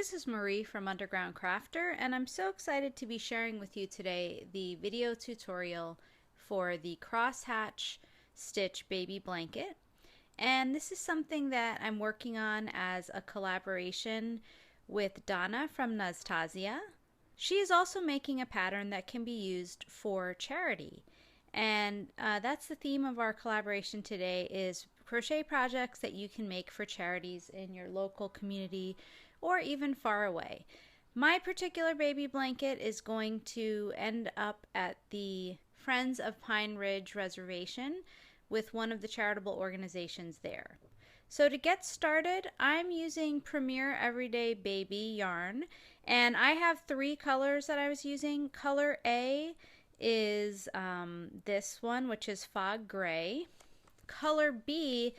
This is Marie from Underground Crafter, and I'm so excited to be sharing with you today the video tutorial for the Crosshatch Stitch Baby Blanket. And this is something that I'm working on as a collaboration with Donna from Naztazia. She is also making a pattern that can be used for charity. And that's the theme of our collaboration today, is crochet projects that you can make for charities in your local community or even far away. My particular baby blanket is going to end up at the Friends of Pine Ridge Reservation with one of the charitable organizations there. So to get started, I'm using Premier Everyday Baby yarn, and I have three colors that I was using. Color A is this one, which is Fog Gray. Color B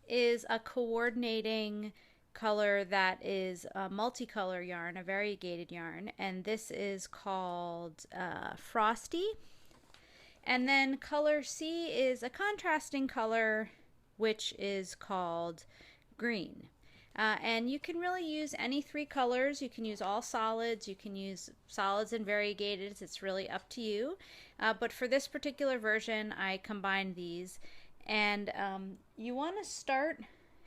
is a coordinating color that is a multicolor yarn, a variegated yarn, and this is called Frosty. And then color C is a contrasting color, which is called Green. And you can really use any three colors. You can use all solids, you can use solids and variegateds, it's really up to you. But for this particular version, I combined these. And you want to start,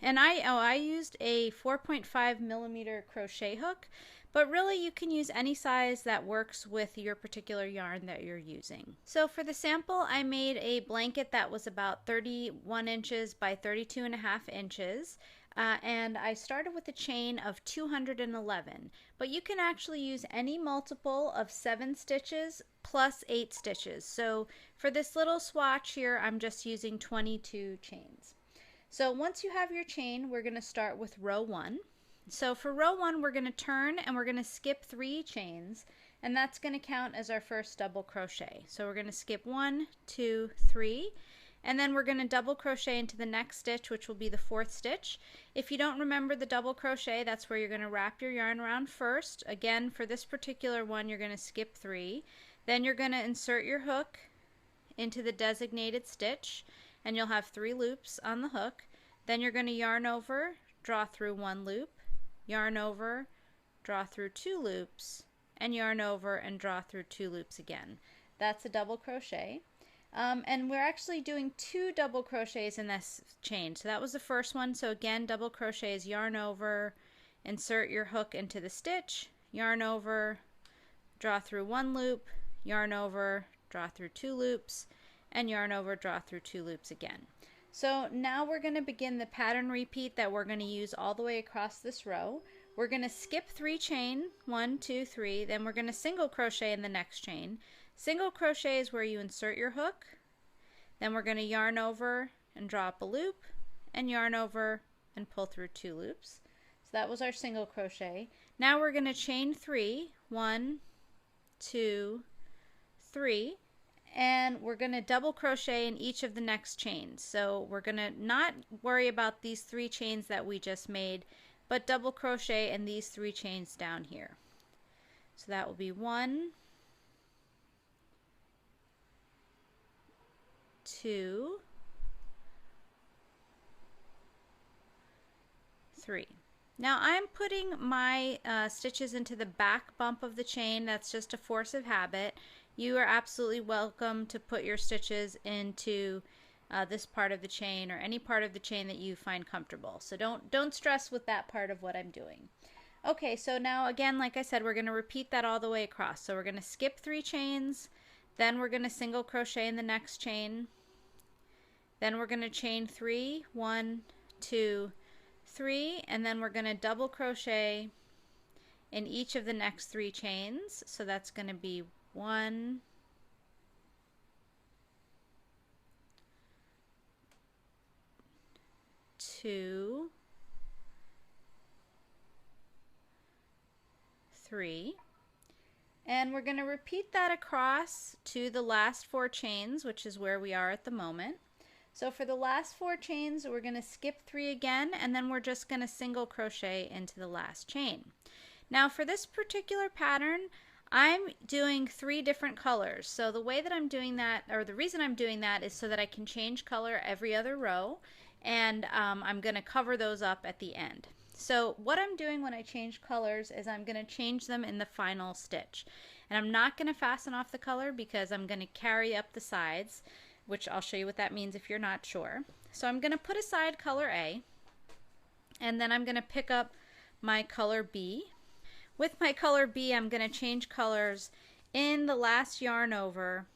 and I used a 4.5 millimeter crochet hook, but really you can use any size that works with your particular yarn that you're using. So for the sample, I made a blanket that was about 31 inches by 32.5 inches. And I started with a chain of 211, but you can actually use any multiple of 7 stitches plus 8 stitches. So for this little swatch here, I'm just using 22 chains. So once you have your chain, we're going to start with row 1. So for row 1, we're going to turn and we're going to skip 3 chains, and that's going to count as our first double crochet. So we're going to skip 1, 2, 3. And then we're going to double crochet into the next stitch, which will be the 4th stitch. If you don't remember the double crochet, that's where you're going to wrap your yarn around first. Again, for this particular one, you're going to skip 3. Then you're going to insert your hook into the designated stitch, and you'll have 3 loops on the hook. Then you're going to yarn over, draw through 1 loop, yarn over, draw through 2 loops, and yarn over and draw through 2 loops again. That's a double crochet. And we're actually doing 2 double crochets in this chain. So that was the first one. So again, double crochet is yarn over, insert your hook into the stitch, yarn over, draw through 1 loop, yarn over, draw through 2 loops, and yarn over, draw through 2 loops again. So now we're going to begin the pattern repeat that we're going to use all the way across this row. We're going to skip 3 chain, 1, 2, 3, then we're going to single crochet in the next chain. Single crochet is where you insert your hook, then we're going to yarn over and draw up a loop, and yarn over and pull through 2 loops. So that was our single crochet. Now we're going to chain 3, 1, 2, 3, and we're going to double crochet in each of the next chains. So we're going to not worry about these 3 chains that we just made, but double crochet in these 3 chains down here. So that will be 1, 2, 3. Now I'm putting my stitches into the back bump of the chain. That's just a force of habit. You are absolutely welcome to put your stitches into this part of the chain or any part of the chain that you find comfortable. So don't stress with that part of what I'm doing. Okay, so now again, like I said, we're going to repeat that all the way across. So we're going to skip 3 chains, then we're going to single crochet in the next chain, then we're going to chain 3, 1, 2, 3, and then we're going to double crochet in each of the next 3 chains. So that's going to be 1, 2, 3, and we're going to repeat that across to the last 4 chains, which is where we are at the moment. So for the last 4 chains, we're going to skip 3 again, and then we're just going to single crochet into the last chain. Now for this particular pattern, I'm doing 3 different colors. So the way that I'm doing that, or the reason I'm doing that, is so that I can change color every other row, and I'm going to cover those up at the end. So what I'm doing when I change colors is I'm going to change them in the final stitch. And I'm not going to fasten off the color because I'm going to carry up the sides, which I'll show you what that means if you're not sure. So I'm going to put aside color A, and then I'm going to pick up my color B. With my color B, I'm going to change colors in the last yarn over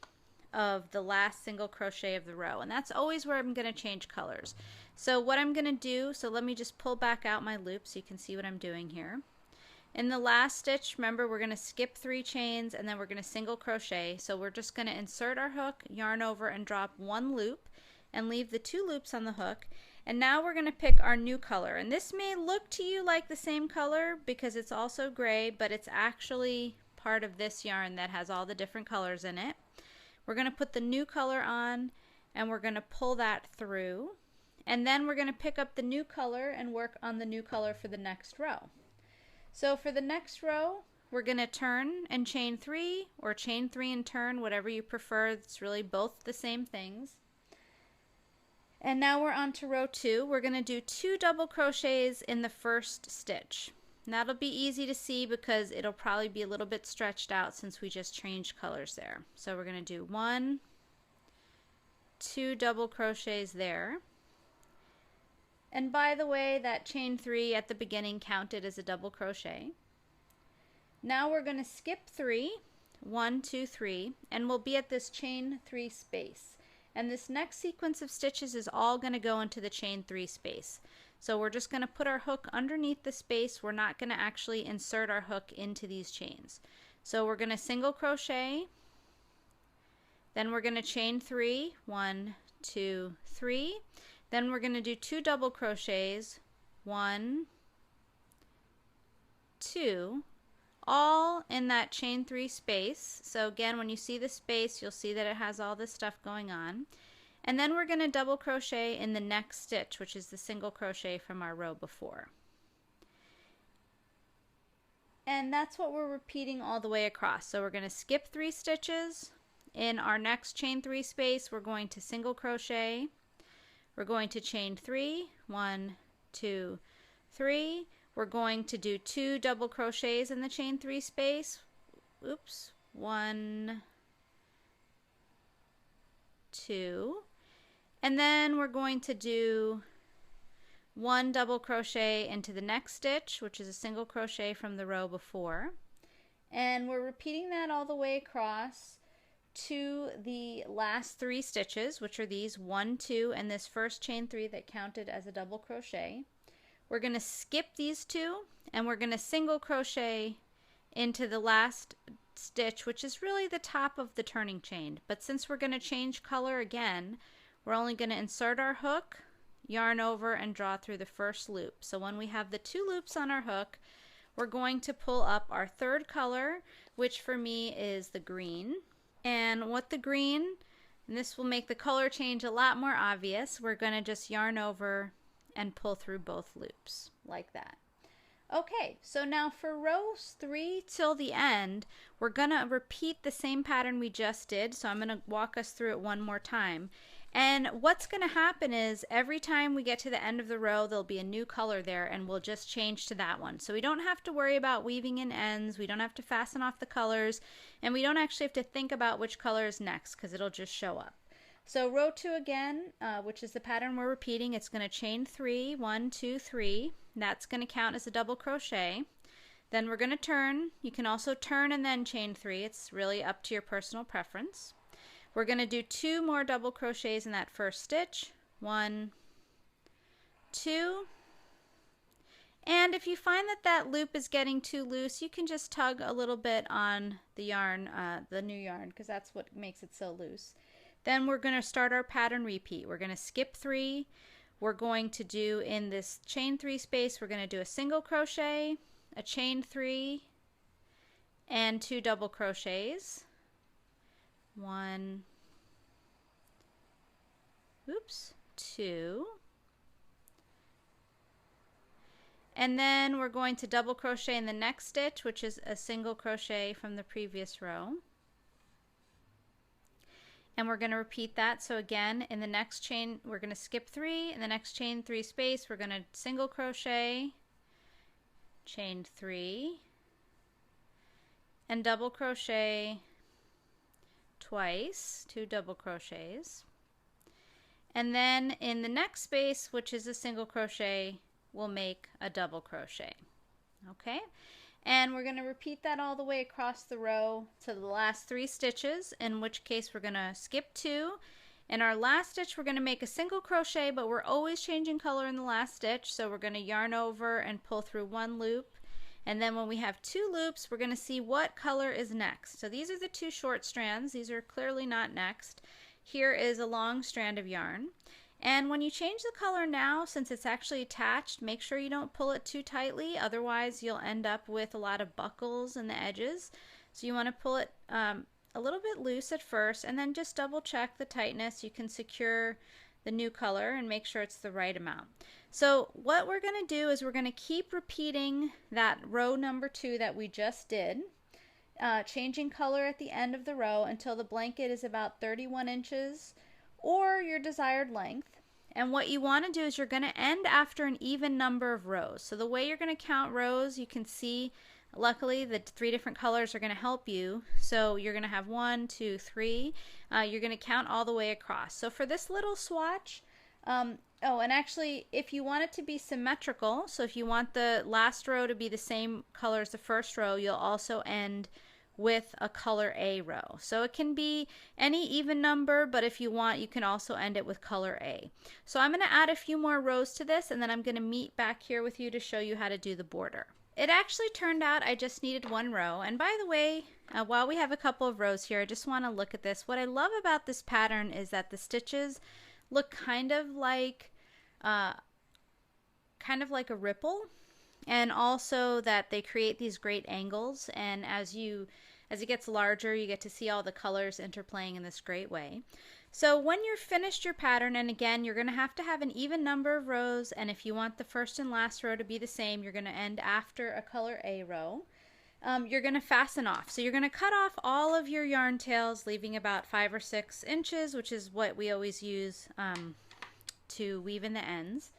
of the last single crochet of the row, and that's always where I'm going to change colors. So what I'm going to do, so let me just pull back out my loop so you can see what I'm doing here. In the last stitch, remember, we're going to skip 3 chains and then we're going to single crochet. So we're just going to insert our hook, yarn over, and drop 1 loop and leave the 2 loops on the hook. And now we're going to pick our new color, and this may look to you like the same color because it's also gray, but it's actually part of this yarn that has all the different colors in it. We're going to put the new color on and we're going to pull that through, and then we're going to pick up the new color and work on the new color for the next row. So for the next row, we're going to turn and chain 3, or chain 3 and turn, whatever you prefer. It's really both the same things. And now we're on to row 2. We're going to do 2 double crochets in the first stitch. And that'll be easy to see because it'll probably be a little bit stretched out since we just changed colors there. So we're going to do 1, 2 double crochets there. And by the way, that chain 3 at the beginning counted as a double crochet. Now we're going to skip 3, 1, 2, 3, and we'll be at this chain 3 space. And this next sequence of stitches is all going to go into the chain 3 space. So we're just going to put our hook underneath the space. We're not going to actually insert our hook into these chains. So we're going to single crochet, then we're going to chain 3, 1, 2, 3. Then we're going to do 2 double crochets, 1, 2, all in that chain 3 space. So again, when you see the space, you'll see that it has all this stuff going on. And then we're going to double crochet in the next stitch, which is the single crochet from our row before. And that's what we're repeating all the way across. So we're going to skip 3 stitches. In our next chain 3 space, we're going to single crochet. We're going to chain 3, 1, 2, 3. We're going to do 2 double crochets in the chain 3 space. Oops, 1, 2. And then we're going to do 1 double crochet into the next stitch, which is a single crochet from the row before. And we're repeating that all the way across to the last 3 stitches, which are these 1, 2, and this first chain 3 that counted as a double crochet. We're going to skip these 2 and we're going to single crochet into the last stitch, which is really the top of the turning chain. But since we're going to change color again, we're only going to insert our hook, yarn over, and draw through the first loop. So when we have the 2 loops on our hook, we're going to pull up our third color, which for me is the green. And what the green, and this will make the color change a lot more obvious, we're going to just yarn over and pull through both loops like that. Okay, so now for rows 3 till the end, we're going to repeat the same pattern we just did. So I'm going to walk us through it one more time. And what's going to happen is every time we get to the end of the row, there'll be a new color there, and we'll just change to that one. So we don't have to worry about weaving in ends, we don't have to fasten off the colors, and we don't actually have to think about which color is next because it'll just show up. So row 2 again, which is the pattern we're repeating, it's going to chain 3, 1, 2, 3. That's going to count as a double crochet. Then we're going to turn. You can also turn and then chain 3. It's really up to your personal preference. We're going to do 2 more double crochets in that first stitch. 1, 2. And if you find that that loop is getting too loose, you can just tug a little bit on the yarn, the new yarn, because that's what makes it so loose. Then we're going to start our pattern repeat. We're going to skip 3. We're going to do in this chain 3 space, we're going to do a single crochet, a chain 3, and 2 double crochets. 1, oops, 2, and then we're going to double crochet in the next stitch, which is a single crochet from the previous row, and we're going to repeat that. So again, in the next chain, we're going to skip 3. In the next chain 3 space, we're going to single crochet, chain 3, and double crochet twice, 2 double crochets. And then in the next space, which is a single crochet, we'll make a double crochet. Okay? And we're going to repeat that all the way across the row to the last 3 stitches, in which case we're going to skip 2. In our last stitch, we're going to make a single crochet, but we're always changing color in the last stitch, so we're going to yarn over and pull through 1 loop. And then when we have 2 loops, we're going to see what color is next. So these are the 2 short strands. These are clearly not next. Here is a long strand of yarn. And when you change the color now, since it's actually attached, make sure you don't pull it too tightly, otherwise you'll end up with a lot of buckles in the edges. So you want to pull it a little bit loose at first, and then just double check the tightness. You can secure the new color and make sure it's the right amount. So what we're going to do is we're going to keep repeating that row number 2 that we just did, changing color at the end of the row until the blanket is about 31 inches or your desired length. And what you want to do is you're going to end after an even number of rows. So the way you're going to count rows, you can see luckily the 3 different colors are going to help you. So you're going to have 1, 2, 3. You're going to count all the way across. So for this little swatch, oh, and actually, if you want it to be symmetrical, so if you want the last row to be the same color as the first row, you'll also end with a color A row. So it can be any even number, but if you want, you can also end it with color A. So I'm going to add a few more rows to this, and then I'm going to meet back here with you to show you how to do the border. It actually turned out I just needed 1 row. And by the way, while we have a couple of rows here, I just want to look at this. What I love about this pattern is that the stitches look kind of like a ripple, and also that they create these great angles, and as it gets larger, you get to see all the colors interplaying in this great way. So when you're finished your pattern, and again, you're going to have an even number of rows, and if you want the first and last row to be the same, you're going to end after a color A row. You're going to fasten off. So you're going to cut off all of your yarn tails, leaving about 5 or 6 inches, which is what we always use to weave in the ends.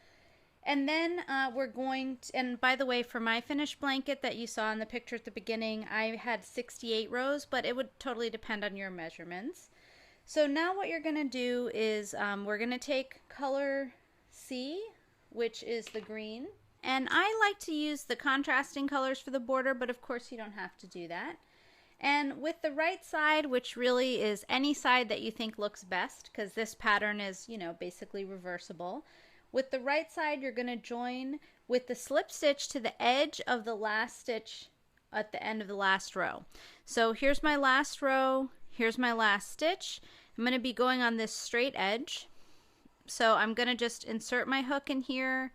And then we're going to, and by the way, for my finished blanket that you saw in the picture at the beginning, I had 68 rows, but it would totally depend on your measurements. So now what you're going to do is we're going to take color C, which is the green. And I like to use the contrasting colors for the border, but of course you don't have to do that. And with the right side, which really is any side that you think looks best, because this pattern is, you know, basically reversible. With the right side, you're going to join with the slip stitch to the edge of the last stitch at the end of the last row. So here's my last row, here's my last stitch. I'm going to be going on this straight edge. So I'm going to just insert my hook in here,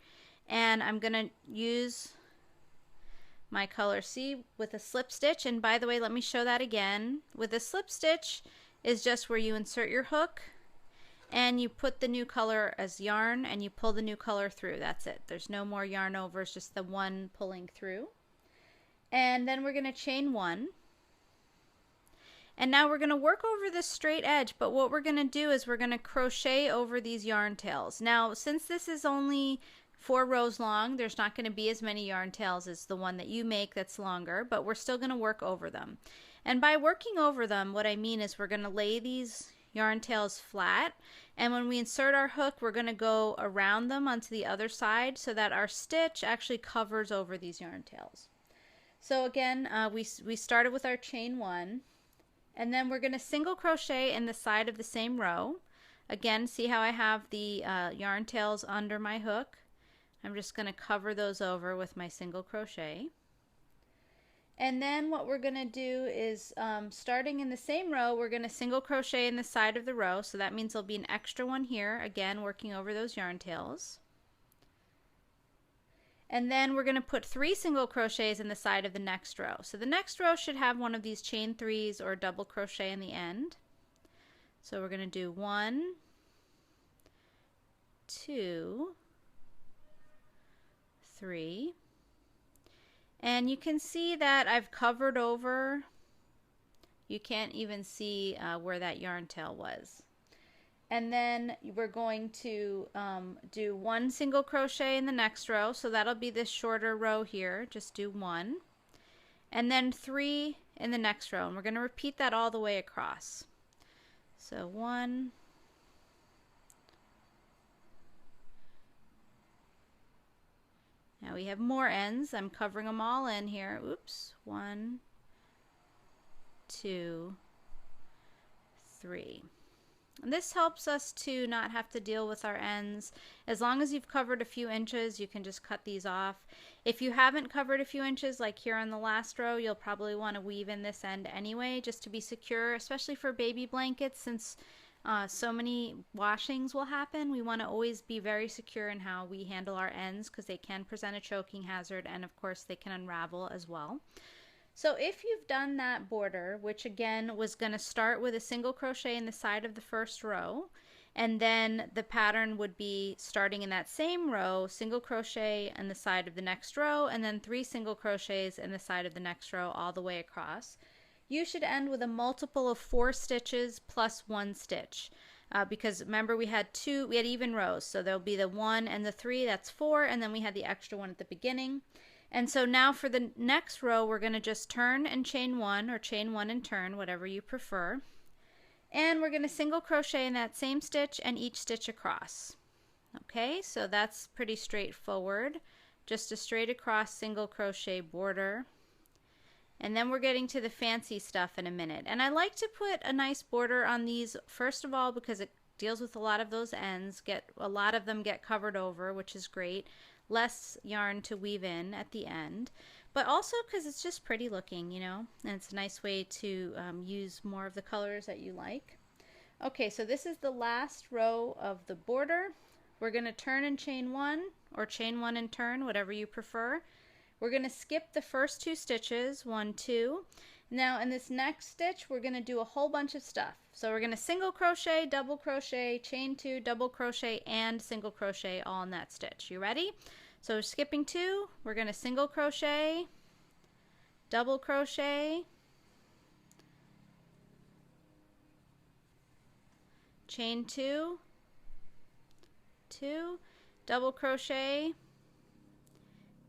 and I'm going to use my color C with a slip stitch. And by the way, let me show that again. With a slip stitch is just where you insert your hook and you put the new color as yarn and you pull the new color through. That's it. There's no more yarn over, it's just the one pulling through. And then we're going to chain 1. And now we're going to work over this straight edge, but what we're going to do is we're going to crochet over these yarn tails. Now, since this is only 4 rows long, there's not going to be as many yarn tails as the one that you make that's longer, but we're still going to work over them. And by working over them, what I mean is we're going to lay these yarn tails flat, and when we insert our hook, we're going to go around them onto the other side so that our stitch actually covers over these yarn tails. So again, we started with our chain 1, and then we're going to single crochet in the side of the same row. Again, see how I have the yarn tails under my hook? I'm just going to cover those over with my single crochet. And then what we're going to do is starting in the same row, we're going to single crochet in the side of the row. So that means there'll be an extra one here, again working over those yarn tails. And then we're going to put 3 single crochets in the side of the next row. So the next row should have one of these chain 3s or double crochet in the end. So we're going to do 1, 2, 3. And you can see that I've covered over. You can't even see where that yarn tail was. and then we're going to do 1 single crochet in the next row, so that'll be this shorter row here. Just do 1, and then 3 in the next row, and we're going to repeat that all the way across. So 1, now we have more ends. I'm covering them all in here. Oops. 1, 2, 3. And this helps us to not have to deal with our ends. As long as you've covered a few inches, you can just cut these off. If you haven't covered a few inches, like here on the last row, you'll probably want to weave in this end anyway, just to be secure, especially for baby blankets, since so many washings will happen. We want to always be very secure in how we handle our ends, because they can present a choking hazard, and of course they can unravel as well. So if you've done that border, which again was going to start with a single crochet in the side of the first row, and then the pattern would be starting in that same row, single crochet in the side of the next row, and then 3 single crochets in the side of the next row all the way across, you should end with a multiple of 4 stitches plus 1 stitch. Because remember, we had even rows, so there'll be the 1 and the 3, that's 4, and then we had the extra one at the beginning. And so now for the next row, we're going to just turn and chain 1, or chain 1 and turn, whatever you prefer. And we're going to single crochet in that same stitch and each stitch across. Okay, so that's pretty straightforward. Just a straight across single crochet border. And then we're getting to the fancy stuff in a minute. And I like to put a nice border on these, first of all, because it deals with a lot of those ends. A lot of them get covered over, which is great. Less yarn to weave in at the end, but also because it's just pretty looking, you know, and it's a nice way to use more of the colors that you like. Okay, so this is the last row of the border. We're going to turn and chain 1, or chain 1 and turn, whatever you prefer. We're going to skip the first 2 stitches, 1, 2. Now in this next stitch, we're going to do a whole bunch of stuff. So we're going to single crochet, double crochet, chain 2, double crochet, and single crochet all in that stitch. You ready? So skipping 2, we're going to single crochet, double crochet, chain 2, 2, double crochet,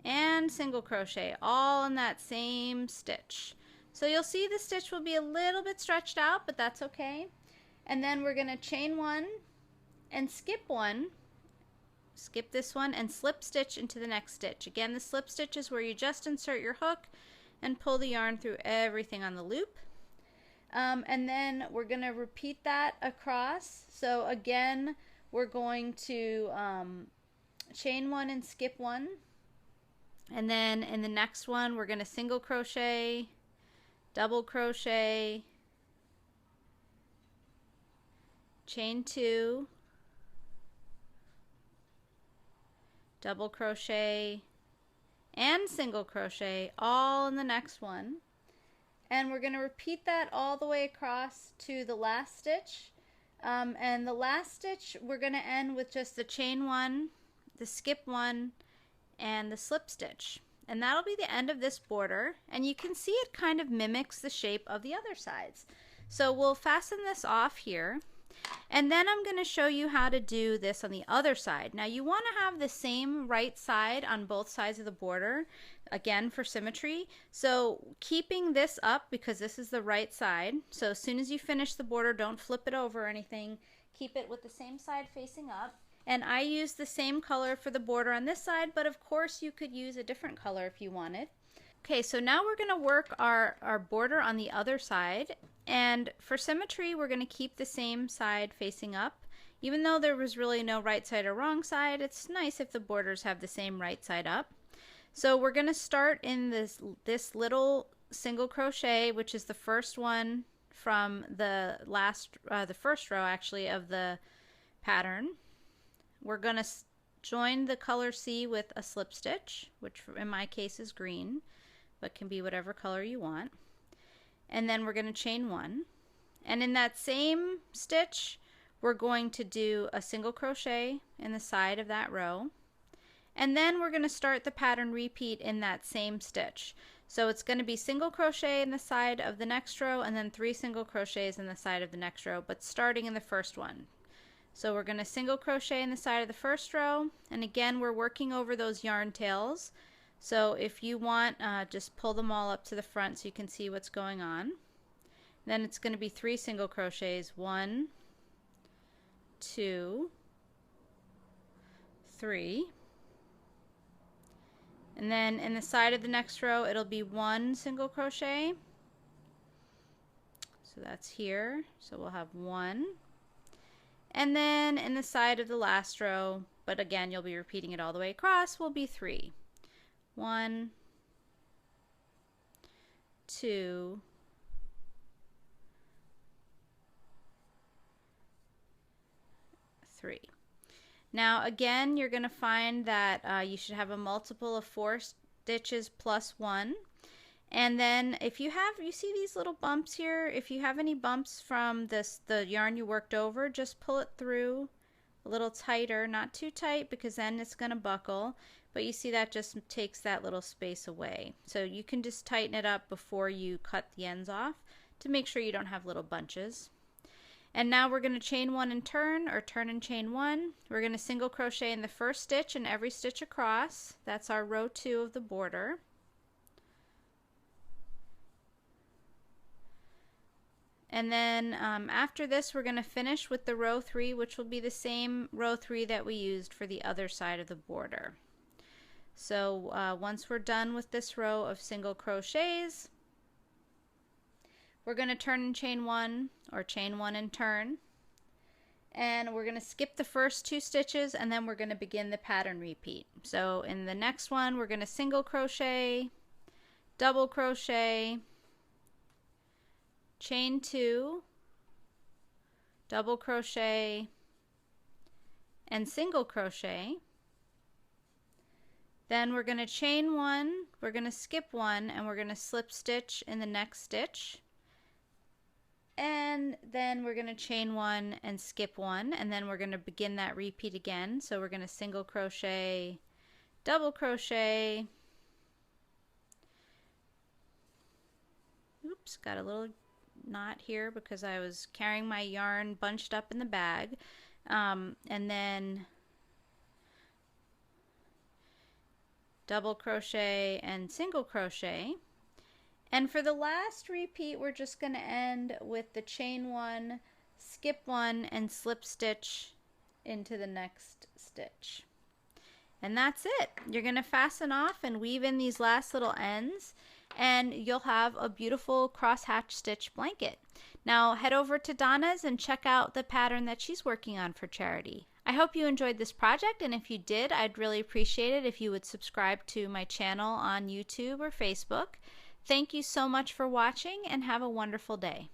and single crochet all in that same stitch. So you'll see the stitch will be a little bit stretched out, but that's okay. And then we're going to chain 1 and skip 1, skip this one, and slip stitch into the next stitch. Again, the slip stitch is where you just insert your hook and pull the yarn through everything on the loop. And then we're going to repeat that across. So again, we're going to chain 1 and skip 1. And then in the next one, we're going to single crochet, double crochet, chain 2, double crochet, and single crochet all in the next one. And we're going to repeat that all the way across to the last stitch. And the last stitch, we're going to end with just the chain 1, the skip 1, and the slip stitch. And that'll be the end of this border, and you can see it kind of mimics the shape of the other sides. So we'll fasten this off here, and then I'm going to show you how to do this on the other side. Now you want to have the same right side on both sides of the border, again for symmetry. So keeping this up, because this is the right side, so as soon as you finish the border, don't flip it over or anything. Keep it with the same side facing up. And I used the same color for the border on this side, but of course you could use a different color if you wanted. Okay, so now we're going to work our border on the other side, and for symmetry we're going to keep the same side facing up. Even though there was really no right side or wrong side, it's nice if the borders have the same right side up. So we're going to start in this little single crochet, which is the first one from the first row actually of the pattern. We're going to join the color C with a slip stitch, which in my case is green, but can be whatever color you want. And then we're going to chain 1. And in that same stitch, we're going to do a single crochet in the side of that row. And then we're going to start the pattern repeat in that same stitch. So it's going to be single crochet in the side of the next row, and then 3 single crochets in the side of the next row, but starting in the first one. So we're going to single crochet in the side of the first row, and again we're working over those yarn tails. So if you want, just pull them all up to the front so you can see what's going on. Then it's going to be 3 single crochets, 1, 2, 3. And then in the side of the next row it'll be 1 single crochet. So that's here. So we'll have 1. And then in the side of the last row, but again you'll be repeating it all the way across, will be 3. 1, 2, 3. Now again, you're going to find that you should have a multiple of 4 stitches plus 1. And then if you see these little bumps here, if you have any bumps from the yarn you worked over, just pull it through a little tighter, not too tight because then it's going to buckle, but you see that just takes that little space away. So you can just tighten it up before you cut the ends off to make sure you don't have little bunches. And now we're going to chain 1 and turn, or turn and chain 1. We're going to single crochet in the first stitch and every stitch across. That's our row 2 of the border. And then after this we're going to finish with the row 3, which will be the same row 3 that we used for the other side of the border. So once we're done with this row of single crochets, we're going to turn and chain 1, or chain 1 and turn. And we're going to skip the first 2 stitches and then we're going to begin the pattern repeat. So in the next one we're going to single crochet, double crochet, chain 2, double crochet, and single crochet. Then we're going to chain 1, we're going to skip 1, and we're going to slip stitch in the next stitch. And then we're going to chain 1 and skip 1, and then we're going to begin that repeat again. So we're going to single crochet, double crochet, oops, got a little knot here because I was carrying my yarn bunched up in the bag, and then double crochet and single crochet. And for the last repeat we're just going to end with the chain 1, skip 1, and slip stitch into the next stitch. And that's it. You're going to fasten off and weave in these last little ends, and you'll have a beautiful crosshatch stitch blanket. Now head over to Donna's and check out the pattern that she's working on for charity. I hope you enjoyed this project, and if you did, I'd really appreciate it if you would subscribe to my channel on YouTube or Facebook. Thank you so much for watching, and have a wonderful day.